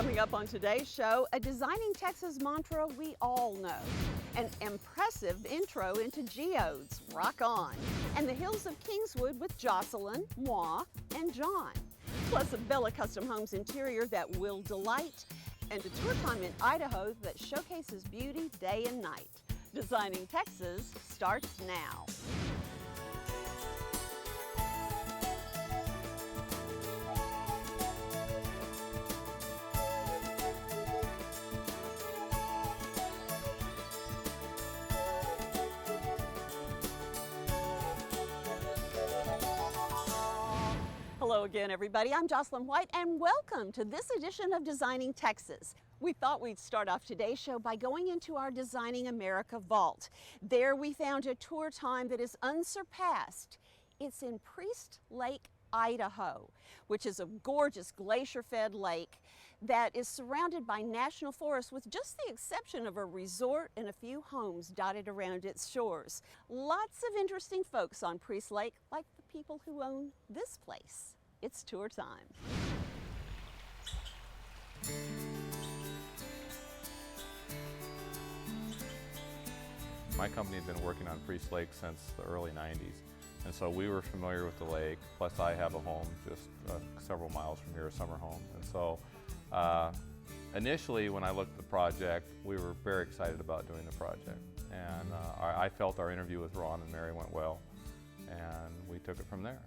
Coming up on today's show, a Designing Texas mantra we all know. An impressive intro into geodes, rock on. And the hills of Kingswood with Jocelyn, Moi, and John. Plus a Bella Custom Homes interior that will delight, and a tour time in Idaho that showcases beauty day and night. Designing Texas starts now. Hello again, everybody. I'm Jocelyn White, and welcome to this edition of Designing Texas. We thought we'd start off today's show by going into our Designing America vault. There we found a tour time that is unsurpassed. It's in Priest Lake, Idaho, which is a gorgeous glacier-fed lake that is surrounded by national forests with just the exception of a resort and a few homes dotted around its shores. Lots of interesting folks on Priest Lake, like the people who own this place. It's tour time. My company had been working on Priest Lake since the early 90s. And so we were familiar with the lake, plus I have a home just several miles from here, a summer home. And so initially when I looked at the project, we were very excited about doing the project. And I felt our interview with Ron and Mary went well, and we took it from there.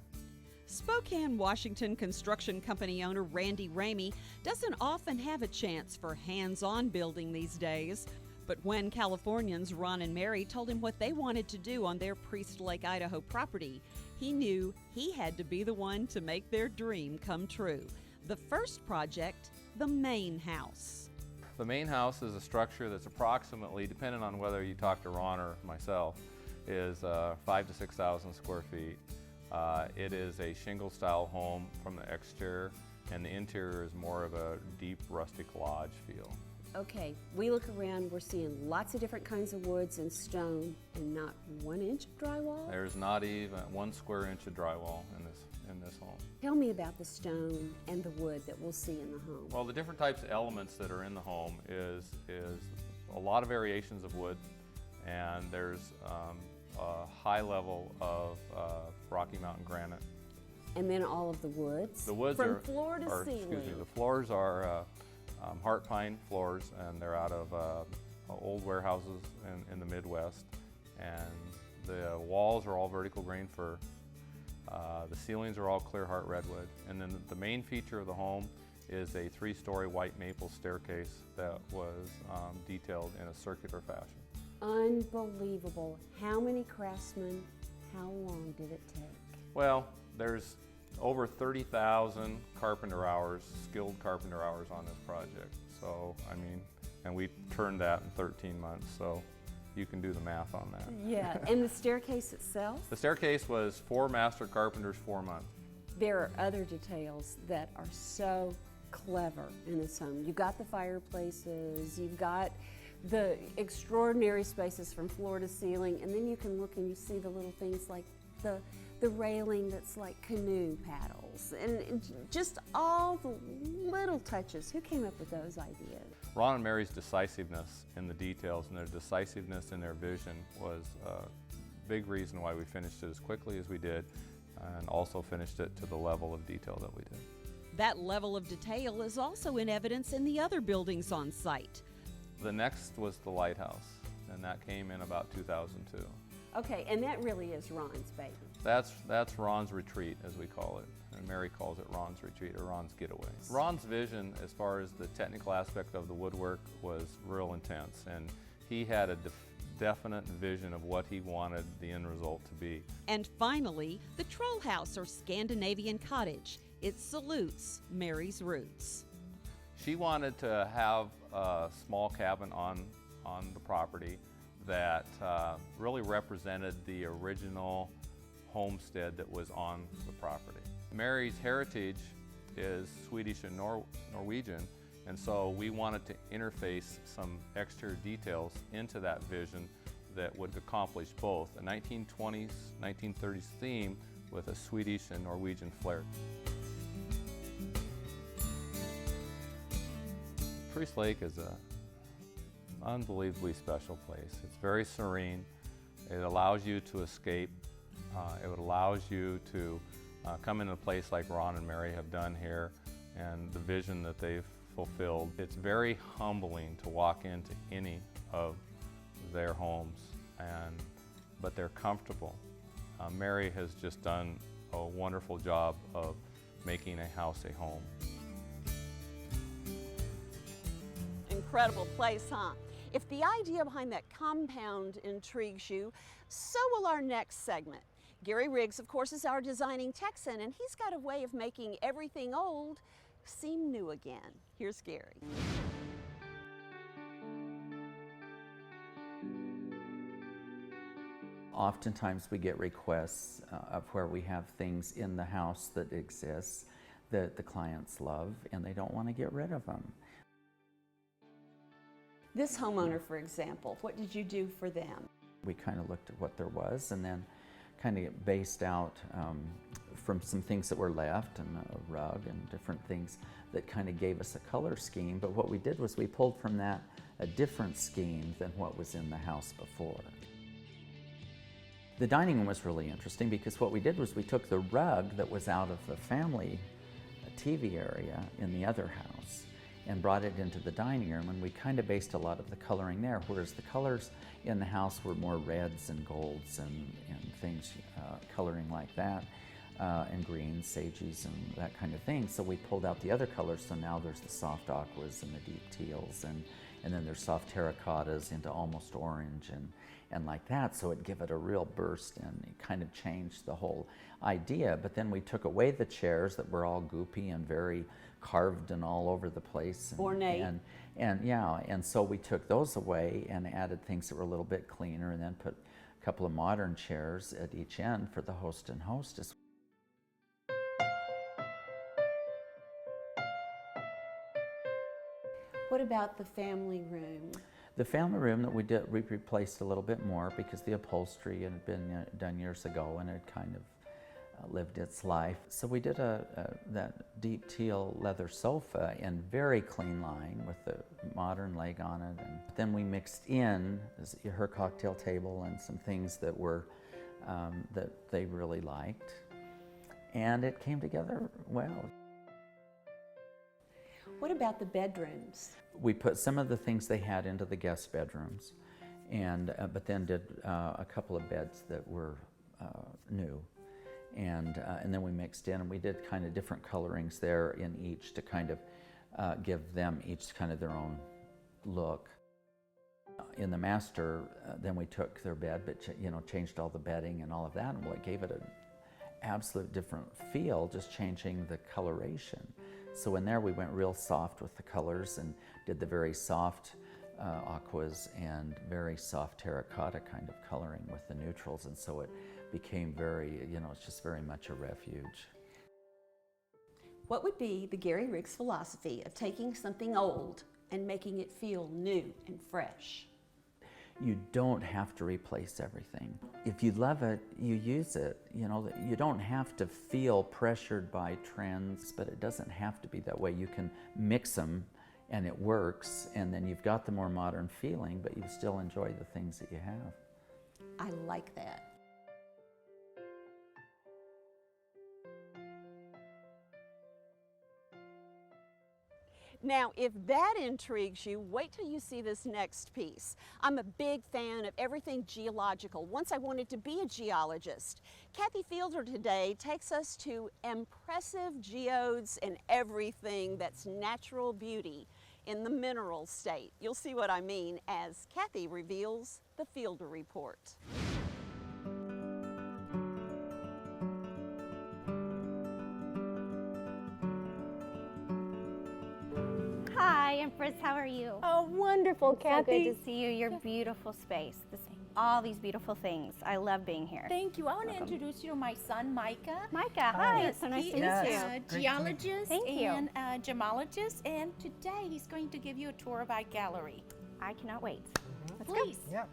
Spokane, Washington construction company owner Randy Ramey doesn't often have a chance for hands-on building these days. But when Californians Ron and Mary told him what they wanted to do on their Priest Lake, Idaho property, he knew he had to be the one to make their dream come true. The first project, the main house. The main house is a structure that's approximately, depending on whether you talk to Ron or myself, is 5,000 to 6,000 square feet. It is a shingle-style home from the exterior, and the interior is more of a deep rustic lodge feel. Okay, we look around, we're seeing lots of different kinds of woods and stone, and not 1 inch of drywall? There's not even 1 square inch of drywall in this home. Tell me about the stone and the wood that we'll see in the home. Well, the different types of elements that are in the home is a lot of variations of wood, and there's a high level of Rocky Mountain granite. And then all of the woods? The woods from floor to ceiling. Excuse me, the floors are heart pine floors, and they're out of old warehouses in the Midwest. And the walls are all vertical grain fir. The ceilings are all clear heart redwood. And then the main feature of the home is a 3-story white maple staircase that was detailed in a circular fashion. Unbelievable. How many craftsmen, how long did it take? Well, there's over 30,000 carpenter hours, skilled carpenter hours on this project. So, I mean, and we turned that in 13 months, so you can do the math on that. Yeah, and the staircase itself? The staircase was 4 master carpenters, 4 months. There are other details that are so clever in this home. You've got the fireplaces, you've got the extraordinary spaces from floor to ceiling, and then you can look and you see the little things like the railing that's like canoe paddles, and just all the little touches. Who came up with those ideas? Ron and Mary's decisiveness in the details and their decisiveness in their vision was a big reason why we finished it as quickly as we did, and also finished it to the level of detail that we did. That level of detail is also in evidence in the other buildings on site. The next was the lighthouse, and that came in about 2002. Okay, and that really is Ron's baby. That's Ron's retreat, as we call it, and Mary calls it Ron's retreat or Ron's getaway. Ron's vision, as far as the technical aspect of the woodwork, was real intense, and he had a definite vision of what he wanted the end result to be. And finally, the Troll House or Scandinavian cottage. It salutes Mary's roots. She wanted to have a small cabin on the property that really represented the original homestead that was on the property. Mary's heritage is Swedish and Norwegian, and so we wanted to interface some exterior details into that vision that would accomplish both a 1920s, 1930s theme with a Swedish and Norwegian flair. Priest Lake is an unbelievably special place. It's very serene. It allows you to escape. It allows you to come into a place like Ron and Mary have done here and the vision that they've fulfilled. It's very humbling to walk into any of their homes, but they're comfortable. Mary has just done a wonderful job of making a house a home. Incredible place, huh? If the idea behind that compound intrigues you, so will our next segment. Gary Riggs, of course, is our designing Texan, and he's got a way of making everything old seem new again. Here's Gary. Oftentimes we get requests of where we have things in the house that exist that the clients love and they don't want to get rid of them. This homeowner, for example, what did you do for them? We kind of looked at what there was and then kind of based out from some things that were left and a rug and different things that kind of gave us a color scheme. But what we did was we pulled from that a different scheme than what was in the house before. The dining room was really interesting because what we did was we took the rug that was out of the family TV area in the other house and brought it into the dining room, and we kind of based a lot of the coloring there, whereas the colors in the house were more reds and golds and things, coloring like that, and greens, sages, and that kind of thing. So we pulled out the other colors, so now there's the soft aquas and the deep teals, and then there's soft terracottas into almost orange and like that, so it'd give it a real burst, and it kind of changed the whole idea. But then we took away the chairs that were all goopy and very carved and all over the place. Ornate. And so we took those away and added things that were a little bit cleaner, and then put a couple of modern chairs at each end for the host and hostess. What about the family room? The family room that we did, we replaced a little bit more because the upholstery had been done years ago and it kind of lived its life. So we did that deep teal leather sofa in very clean line with the modern leg on it. And then we mixed in her cocktail table and some things that were that they really liked, and it came together well. What about the bedrooms? We put some of the things they had into the guest bedrooms, and but then did a couple of beds that were new, and then we mixed in, and we did kind of different colorings there in each to kind of give them each kind of their own look. In the master, then we took their bed, but changed all the bedding and all of that, and it gave it an absolute different feel, just changing the coloration. So in there we went real soft with the colors and did the very soft aquas and very soft terracotta kind of coloring with the neutrals, and so it became very, it's just very much a refuge. What would be the Gary Riggs philosophy of taking something old and making it feel new and fresh? You don't have to replace everything. If you love it, you use it. You don't have to feel pressured by trends, but it doesn't have to be that way. You can mix them and it works, and then you've got the more modern feeling, but you still enjoy the things that you have. I like that. Now, if that intrigues you, wait till you see this next piece. I'm a big fan of everything geological. Once I wanted to be a geologist. Kathy Fielder today takes us to impressive geodes and everything that's natural beauty in the mineral state. You'll see what I mean as Kathy reveals the Fielder Report. Hi, Empress. How are you? Oh, wonderful, Kathy. So good to see you. Your beautiful space. All these beautiful things. I love being here. Thank you. I want to introduce you to my son, Micah. Micah, hi. Yes, So nice he to meet is you. a geologist Thank you. and a gemologist, and today he's going to give you a tour of our gallery. I cannot wait. Let's Please. go. Yeah.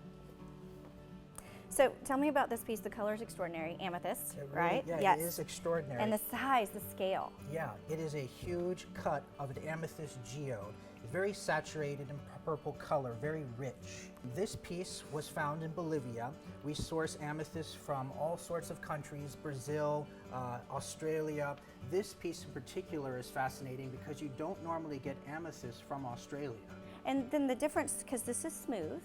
So tell me about this piece. The color is extraordinary. Amethyst, It really- right? Yeah, Yes. it is extraordinary. And the size, the scale. Yeah, it is a huge cut of an amethyst geode. It's very saturated in purple color, very rich. This piece was found in Bolivia. We source amethyst from all sorts of countries, Brazil, Australia. This piece in particular is fascinating because you don't normally get amethyst from Australia. And then the difference, because this is smooth,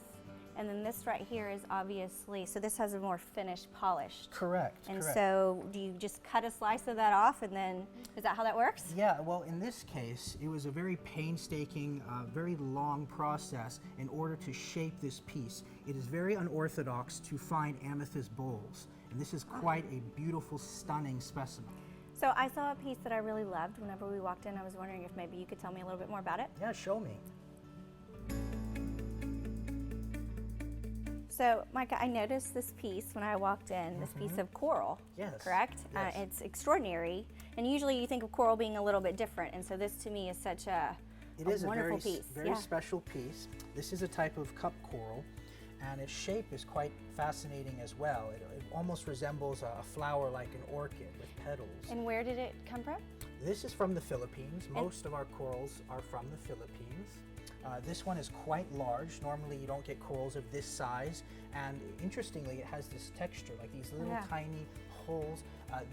and then this right here is obviously, so this has a more finished, polished. Correct, And correct. so do you just cut a slice of that off and then, is that how that works? Yeah, well, in this case, it was a very painstaking, very long process in order to shape this piece. It is very unorthodox to find amethyst bowls, and this is quite a beautiful, stunning specimen. So I saw a piece that I really loved whenever we walked in. I was wondering if maybe you could tell me a little bit more about it. Yeah, show me. So, Micah, I noticed this piece when I walked in, this piece of coral, Yes, correct? yes. It's extraordinary, and usually you think of coral being a little bit different, and so this to me is such a It is a wonderful very, piece. very Yeah. special piece. This is a type of cup coral, and its shape is quite fascinating as well. It almost resembles a flower like an orchid with petals. And where did it come from? This is from the Philippines. Most of our corals are from the Philippines. This one is quite large. Normally you don't get corals of this size, and interestingly it has this texture, like these little Yeah. tiny holes.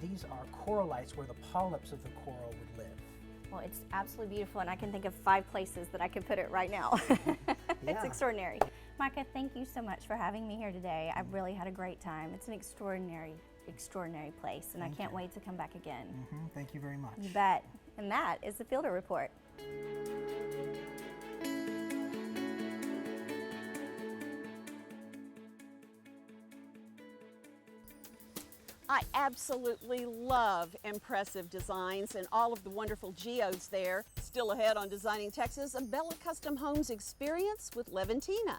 These are corallites where the polyps of the coral would live. Well, it's absolutely beautiful, and I can think of 5 places that I could put it right now. It's Yeah. extraordinary. Micah, thank you so much for having me here today. I've really had a great time. It's an extraordinary, extraordinary place, and I can't wait to come back again. Thank you very much. You bet. And that is the Fielder Report. I absolutely love impressive designs and all of the wonderful geodes there. Still ahead on Designing Texas, a Bella Custom Homes experience with Levantina.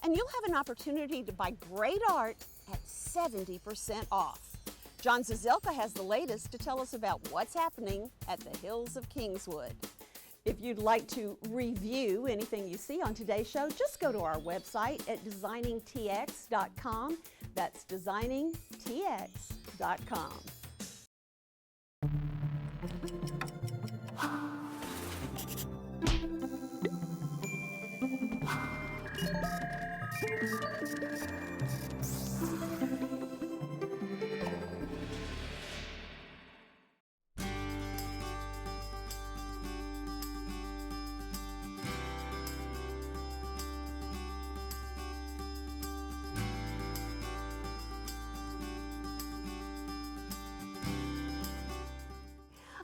And you'll have an opportunity to buy great art at 70% off. John Zazelka has the latest to tell us about what's happening at the Hills of Kingswood. If you'd like to review anything you see on today's show, just go to our website at designingtx.com. That's designingtx.com.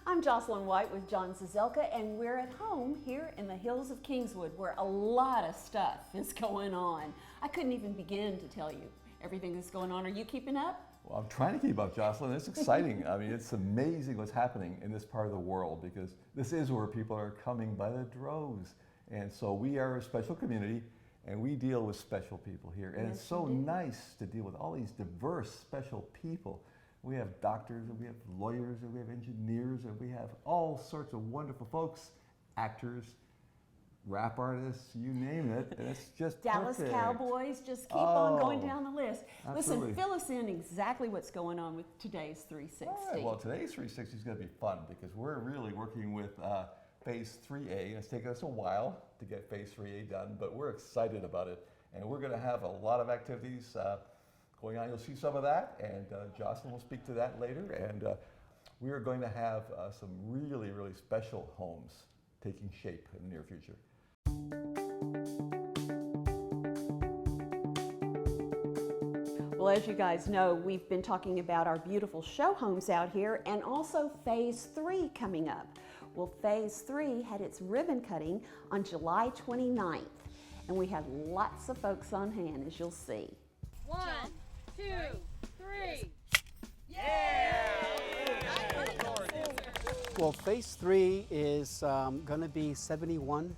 I'm Jocelyn White with John Zazelka, and we're at home here in the Hills of Kingswood, where a lot of stuff is going on. I couldn't even begin to tell you everything that's going on. Are you keeping up? Well, I'm trying to keep up, Jocelyn. It's exciting. I mean, it's amazing what's happening in this part of the world, because this is where people are coming by the droves. And so we are a special community, and we deal with special people here. And Yes, it's so you do. nice to deal with all these diverse, special people. We have doctors, and we have lawyers, and we have engineers, and we have all sorts of wonderful folks, actors, rap artists, you name it, and it's just Dallas perfect. Cowboys, just keep on going Oh, down the list. absolutely. Listen, fill us in exactly what's going on with today's 360. All right, well, today's 360 is going to be fun because we're really working with Phase 3A, and it's taken us a while to get Phase 3A done, but we're excited about it, and we're going to have a lot of activities going on. You'll see some of that, and Jocelyn will speak to that later, and we are going to have some really, really special homes taking shape in the near future. Well, as you guys know, we've been talking about our beautiful show homes out here and also Phase 3 coming up. Well, Phase 3 had its ribbon cutting on July 29th, and we had lots of folks on hand, as you'll see. 1, 2, 3. Well, Phase 3 is going to be 71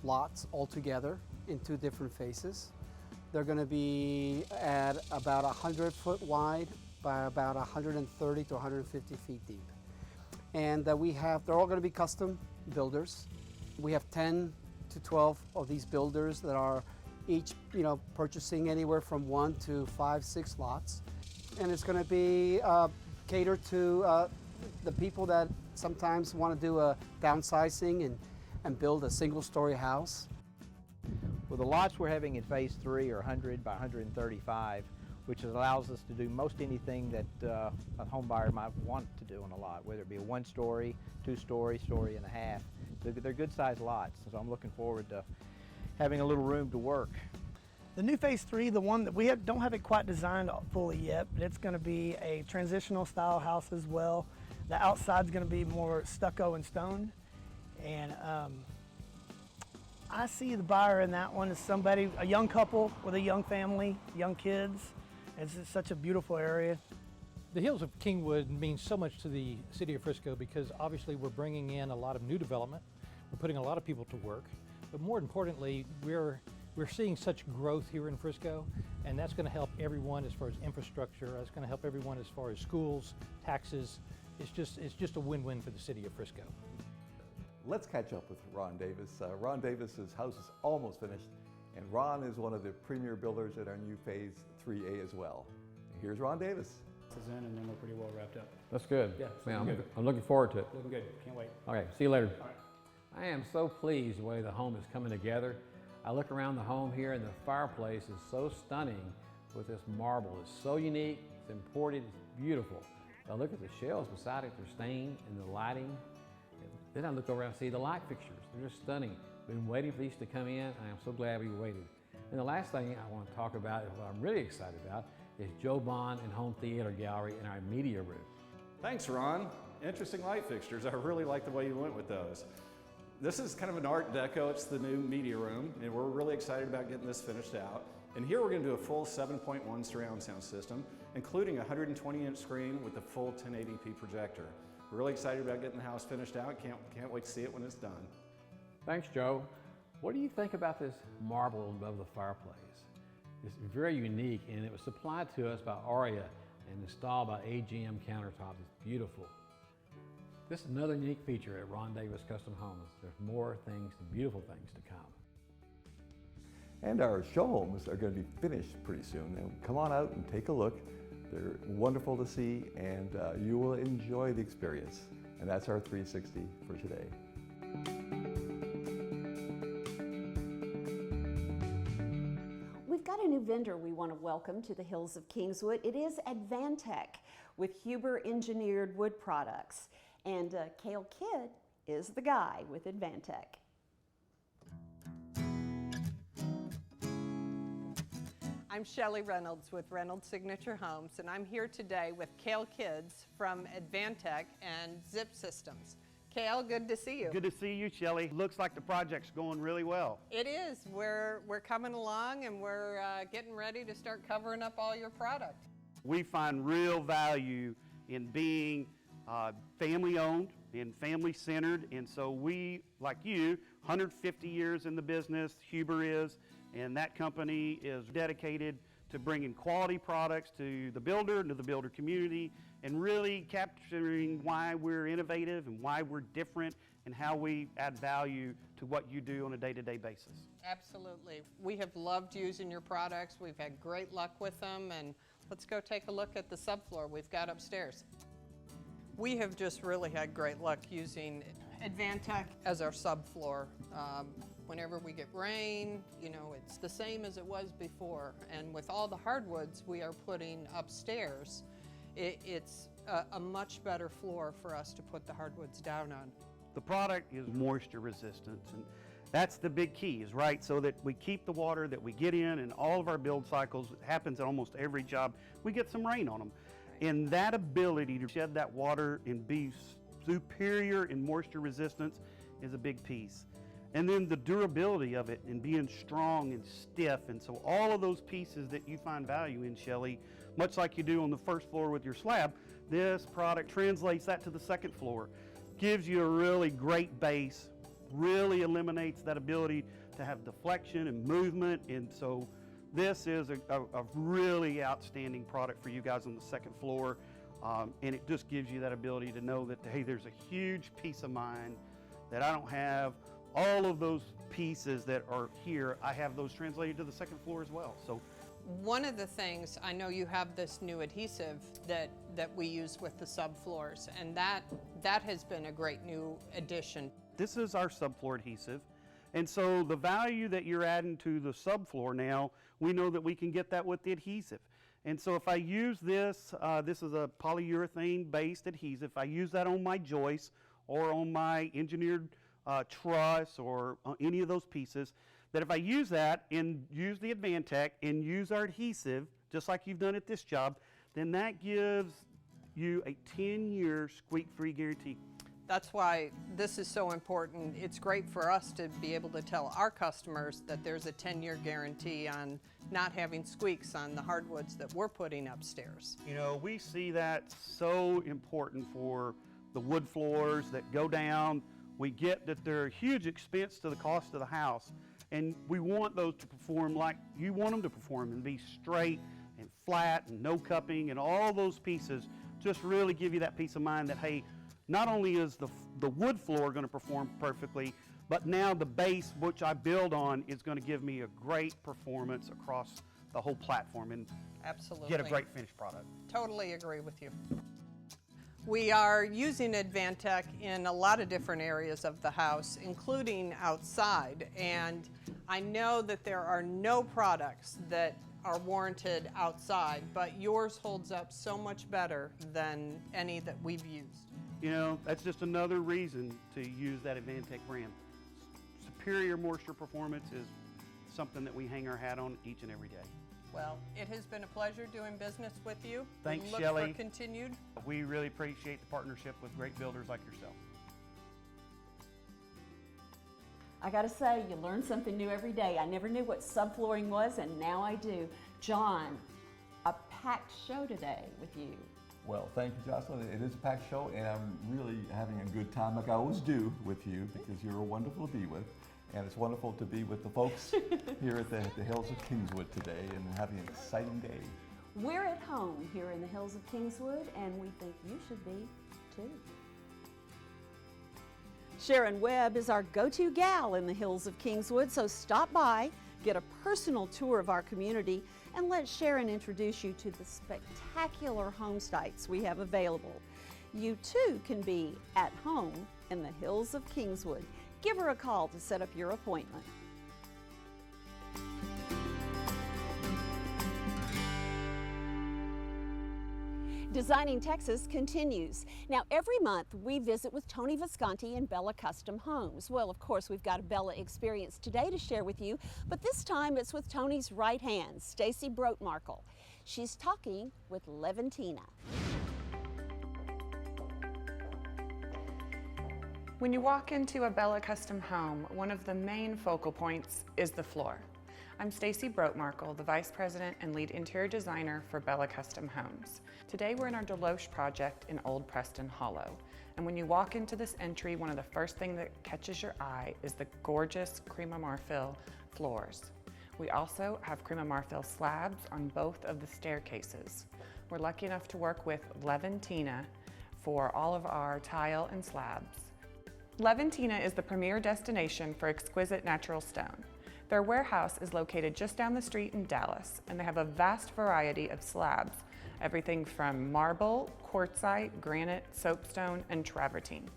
lots altogether in 2 different phases. They're going to be at about 100 foot wide by about 130 to 150 feet deep. And they're all going to be custom builders. We have 10 to 12 of these builders that are each, purchasing anywhere from 1 to 5, 6 lots. And it's going to be catered to the people that sometimes want to do a downsizing and build a single-story house. Well, the lots we're having in Phase 3 are 100 by 135, which allows us to do most anything that a home buyer might want to do on a lot, whether it be a 1-story, 2-story, story and a half. They're good-sized lots, so I'm looking forward to having a little room to work. The new Phase 3, the one that we don't have it quite designed fully yet, but it's going to be a transitional style house as well. The outside's going to be more stucco and stone, and I see the buyer in that one as somebody, a young couple with a young family, young kids. It's just such a beautiful area. The Hills of Kingwood means so much to the city of Frisco because obviously we're bringing in a lot of new development. We're putting a lot of people to work, but more importantly, we're seeing such growth here in Frisco, and that's going to help everyone as far as infrastructure. That's going to help everyone as far as schools, taxes. It's just a win-win for the city of Frisco. Let's catch up with Ron Davis. Ron Davis's house is almost finished, and Ron is one of the premier builders at our new Phase 3A as well. Here's Ron Davis. This is in, and then we're pretty well wrapped up. That's good. Yeah, I'm looking forward to it. Looking good. Can't wait. Okay, see you later. All right. I am so pleased the way the home is coming together. I look around the home here, and the fireplace is so stunning with this marble. It's so unique, it's imported, it's beautiful. I look at the shelves beside it, they're stained, and the lighting. Then I look over and see the light fixtures. They're just stunning. Been waiting for these to come in. I am so glad we waited. And the last thing I want to talk about, and what I'm really excited about, is Joe Bond and Home Theater Gallery in our media room. Thanks, Ron. Interesting light fixtures. I really like the way you went with those. This is kind of an art deco. It's the new media room, and we're really excited about getting this finished out. And here we're going to do a full 7.1 surround sound system, including a 120-inch screen with a full 1080p projector. We're really excited about getting the house finished out. Can't wait to see it when it's done. Thanks, Joe. What do you think about this marble above the fireplace? It's very unique, and it was supplied to us by Aria and installed by AGM Countertops. It's beautiful. This is another unique feature at Ron Davis Custom Homes. There's more things, beautiful things to come. And our show homes are going to be finished pretty soon. And come on out and take a look. They're wonderful to see, and you will enjoy the experience. And that's our 360 for today. We've got a new vendor we want to welcome to the Hills of Kingswood. It is Advantech with Huber Engineered Wood Products. And Cale Kidd is the guy with Advantech. I'm Shelley Reynolds with Reynolds Signature Homes, and I'm here today with Cale Kidds from Advantech and Zip Systems. Cale, good to see you. Good to see you, Shelley. Looks like the project's going really well. It is. We're coming along, and we're getting ready to start covering up all your product. We find real value in being family-owned and family-centered, and so we, like you, 150 years in the business, Huber is, and that company is dedicated to bringing quality products to the builder and to the builder community, and really capturing why we're innovative and why we're different and how we add value to what you do on a day-to-day basis. Absolutely. We have loved using your products. We've had great luck with them, and let's go take a look at the subfloor we've got upstairs. We have just really had great luck using Advantech as our subfloor. Whenever we get rain, it's the same as it was before. And with all the hardwoods we are putting upstairs, it's a much better floor for us to put the hardwoods down on. The product is moisture resistant, and that's the big key, is right, so that we keep the water that we get in all of our build cycles. It happens at almost every job. We get some rain on them. And that ability to shed that water and be superior in moisture resistance is a big piece. And then the durability of it and being strong and stiff. And so all of those pieces that you find value in, Shelley, much like you do on the first floor with your slab, this product translates that to the second floor. Gives you a really great base, really eliminates that ability to have deflection and movement. And so this is a really outstanding product for you guys on the second floor. And it just gives you that ability to know that, hey, there's a huge peace of mind that I don't have all of those pieces that are here, I have those translated to the second floor as well. So one of the things, I know you have this new adhesive that we use with the subfloors, and that has been a great new addition. this is our subfloor adhesive. And so the value that you're adding to the subfloor now, we know that we can get that with the adhesive. And so if I use this, this is a polyurethane-based adhesive. If I use that on my joists or on my engineered truss or any of those pieces, that if I use that and use the Advantech and use our adhesive, just like you've done at this job, then that gives you a 10-year squeak-free guarantee. That's why this is so important. It's great for us to be able to tell our customers that there's a 10-year guarantee on not having squeaks on the hardwoods that we're putting upstairs. You know, we see that so important for the wood floors that go down. We get that they're a huge expense to the cost of the house, and we want those to perform like you want them to perform and be straight and flat and no cupping, and all those pieces just really give you that peace of mind that, hey, not only is the wood floor going to perform perfectly, but now the base, which I build on, is going to give me a great performance across the whole platform and Absolutely. get a great finished product. Totally agree with you. We are using Advantech in a lot of different areas of the house, including outside, and I know that there are no products that are warranted outside, but yours holds up so much better than any that we've used. You know, that's just another reason to use that Advantech brand. Superior moisture performance is something that we hang our hat on each and every day. Well, it has been a pleasure doing business with you. Thanks, we look Shelley. for continued. We really appreciate the partnership with great builders like yourself. I gotta say, you learn something new every day. I never knew what subflooring was, and now I do. John, a packed show today with you. Well, thank you, Jocelyn. It is a packed show, and I'm really having a good time, like I always do with you, because you're wonderful to be with. And it's wonderful to be with the folks here at the Hills of Kingswood today and having an exciting day. We're at home here in the Hills of Kingswood, and we think you should be too. Sharon Webb is our go-to gal in the Hills of Kingswood, so stop by, get a personal tour of our community, and let Sharon introduce you to the spectacular home sites we have available. You too can be at home in the Hills of Kingswood. Give her a call to set up your appointment. Designing Texas continues. Now, every month we visit with Tony Visconti and Bella Custom Homes. Well, of course, we've got a Bella experience today to share with you, but this time it's with Tony's right hand, Stacy Brotmarkle. She's talking with Leventina. When you walk into a Bella Custom home, one of the main focal points is the floor. I'm Stacy Brotmarkle, the Vice President and Lead Interior Designer for Bella Custom Homes. Today we're in our Deloche project in Old Preston Hollow. And when you walk into this entry, one of the first things that catches your eye is the gorgeous Crema Marfil floors. We also have Crema Marfil slabs on both of the staircases. We're lucky enough to work with Leventina for all of our tile and slabs. Leventina is the premier destination for exquisite natural stone. Their warehouse is located just down the street in Dallas, and they have a vast variety of slabs, everything from marble, quartzite, granite, soapstone, and travertine.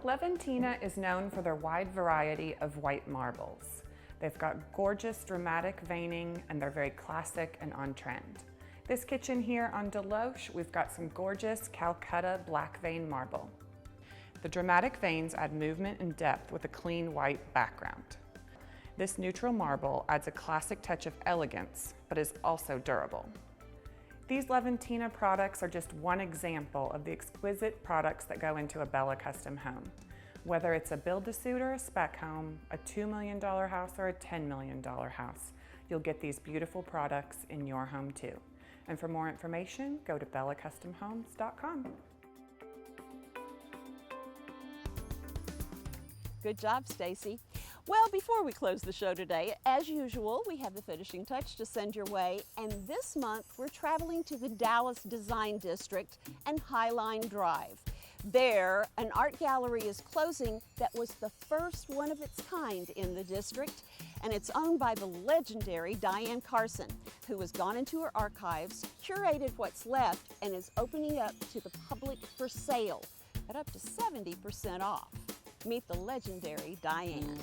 Leventina is known for their wide variety of white marbles. They've got gorgeous, dramatic veining, and they're very classic and on trend. This kitchen here on Deloche, we've got some gorgeous Calcutta black vein marble. The dramatic veins add movement and depth with a clean white background. This neutral marble adds a classic touch of elegance, but is also durable. These Leventina products are just one example of the exquisite products that go into a Bella Custom home. Whether it's a build-to-suit or a spec home, a $2 million house or a $10 million house, you'll get these beautiful products in your home too. And for more information, go to bellacustomhomes.com. Good job, Stacy. Well, before we close the show today, as usual, we have the finishing touch to send your way, and this month we're traveling to the Dallas Design District and Highline Drive. There, an art gallery is closing that was the first one of its kind in the district, and it's owned by the legendary Diane Carson, who has gone into her archives, curated what's left, and is opening up to the public for sale at up to 70% off. Meet the legendary Diane.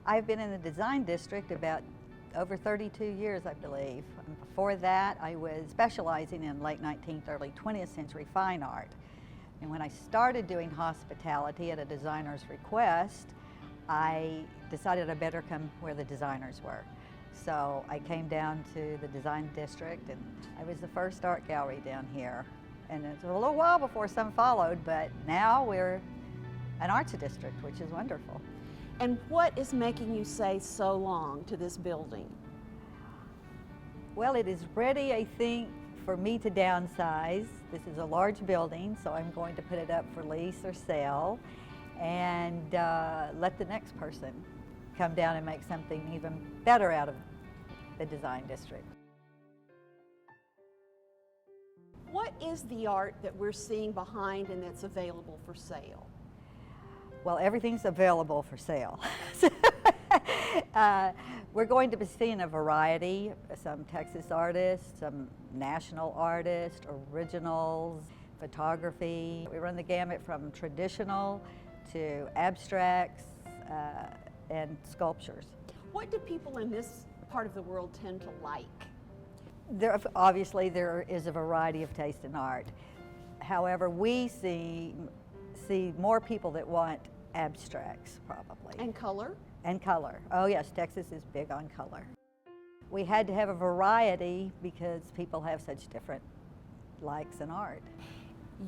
I've been in the design district about over 32 years, I believe. Before that, I was specializing in late 19th, early 20th century fine art. And when I started doing hospitality at a designer's request, I decided I better come where the designers were. So I came down to the design district, and I was the first art gallery down here. And it was a little while before some followed, but now we're an arts district, which is wonderful. And what is making you say so long to this building? Well, it is ready, I think, for me to downsize. This is a large building, so I'm going to put it up for lease or sale and let the next person come down and make something even better out of the design district. What is the art that we're seeing behind and that's available for sale? Well, everything's available for sale. We're going to be seeing a variety, some Texas artists, some national artists, originals, photography. We run the gamut from traditional to abstracts and sculptures. What do people in this part of the world tend to like? Obviously, there is a variety of taste in art. However, we see more people that want abstracts, probably. And color? And color. Oh yes, Texas is big on color. We had to have a variety because people have such different likes in art.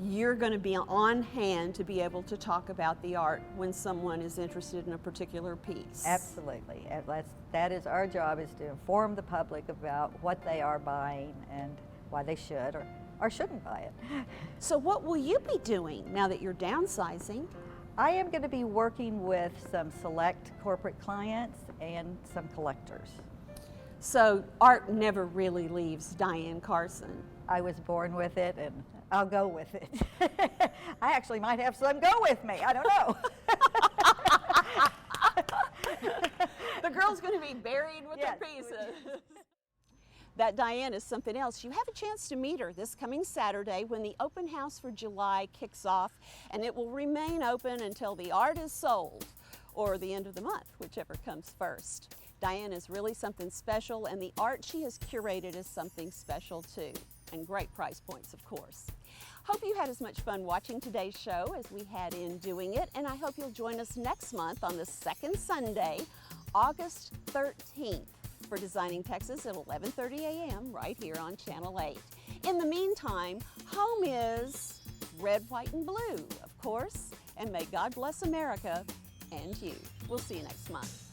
You're going to be on hand to be able to talk about the art when someone is interested in a particular piece. Absolutely. That is our job, is to inform the public about what they are buying and why they should or shouldn't buy it. So what will you be doing now that you're downsizing? I am going to be working with some select corporate clients and some collectors. So art never really leaves Diane Carson. I was born with it and I'll go with it. I actually might have some go with me, I don't know. The girl's going to be buried with her pieces. That Diane is something else. You have a chance to meet her this coming Saturday when the open house for July kicks off, and it will remain open until the art is sold, or the end of the month, whichever comes first. Diane is really something special, and the art she has curated is something special too, and great price points, of course. Hope you had as much fun watching today's show as we had in doing it, and I hope you'll join us next month on the second Sunday, August 13th. For Designing Texas at 11:30 a.m. right here on Channel 8. In the meantime, home is red, white, and blue, of course, and may God bless America and you. We'll see you next month.